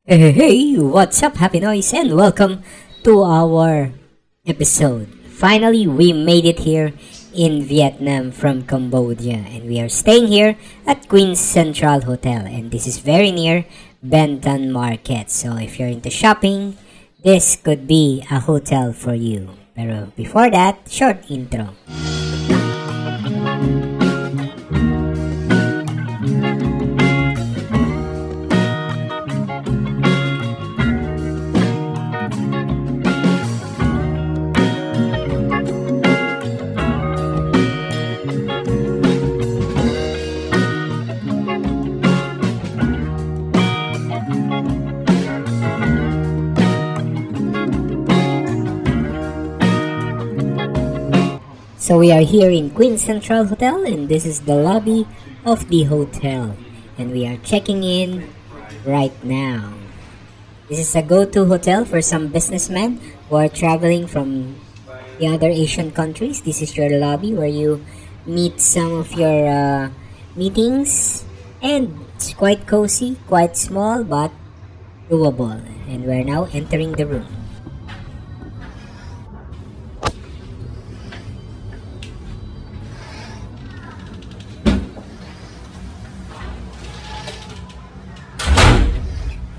Hey, what's up, Hapinoy, and welcome to our episode. Finally, we made it here in Vietnam from Cambodia, and we are staying here at Queen's Central Hotel, and this is very near Benton Market. So if you're into shopping, this could be a hotel for you. Pero before that, short intro. So we are here in Queen Central Hotel, and this is the lobby of the hotel, and we are checking in right now. This is a go-to hotel for some businessmen who are traveling from the other Asian countries. This is your lobby where you meet some of your meetings, and it's quite cozy, quite small, but doable. And we're now entering the room.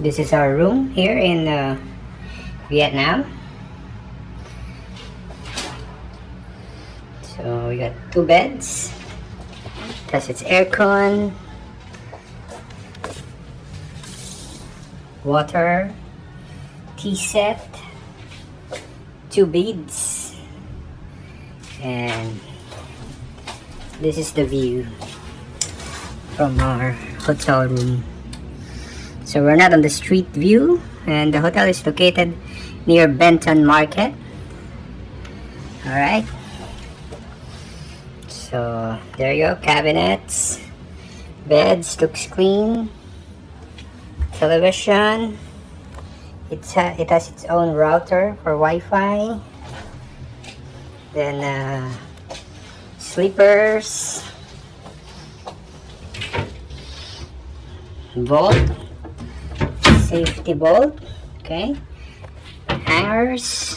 This is our room here in Vietnam. So we got two beds, plus it's aircon, water, tea set, two beds, and this is the view from our hotel room. So we're not on the street view, and the hotel is located near Benton Market. Alright. So there you go, cabinets, beds, looks clean, television. It has its own router for Wi-Fi. Then sleepers, vault, safety bolt, okay, hangers,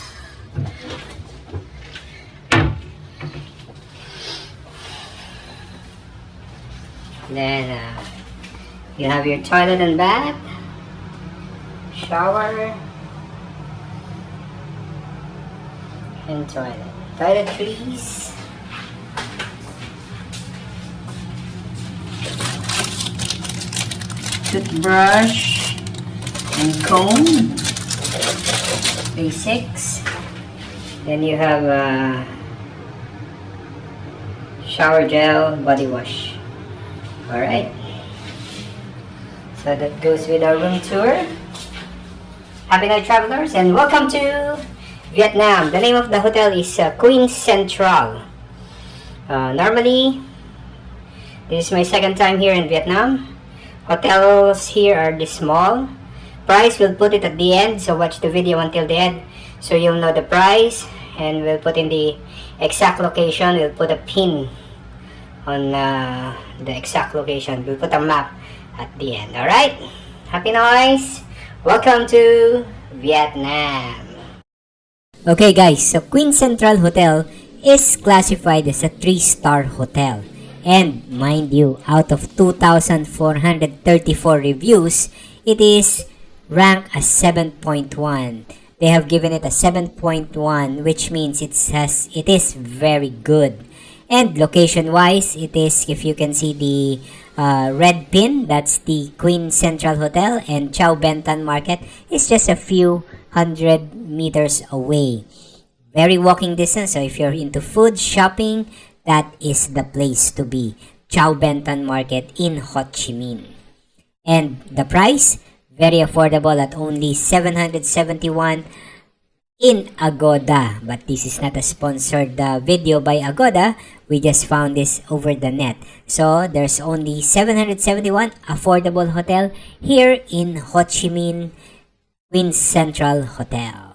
then you have your toilet and bath, shower, and toiletries, toothbrush and comb, basics. Then you have shower gel, body wash. Alright, so that goes with our room tour. Happy night, travelers, and welcome to Vietnam. The name of the hotel is Queen Central. Normally, this is my second time here in Vietnam. Hotels here are this small. Price, we'll put it at the end, so watch the video until the end so you'll know the price, and we'll put in the exact location. We'll put a pin on the exact location. We'll put a map at the end. Alright, happy noise, welcome to Vietnam. Okay guys, so Queen Central Hotel is classified as a 3-star hotel, and mind you, out of 2,434 reviews, it is ranked as 7.1. They have given it a 7.1, which means it is very good. And location wise, it is, if you can see the red pin, that's the Queen Central Hotel, and Chow Benton Market is just a few hundred meters away. Very walking distance, so if you're into food, shopping, that is the place to be. Chow Benton Market in Ho Chi Minh. And the price, very affordable at only 771 in Agoda. But this is not a sponsored video by Agoda. We just found this over the net. So there's only 771 affordable hotel here in Ho Chi Minh Queen Central Hotel.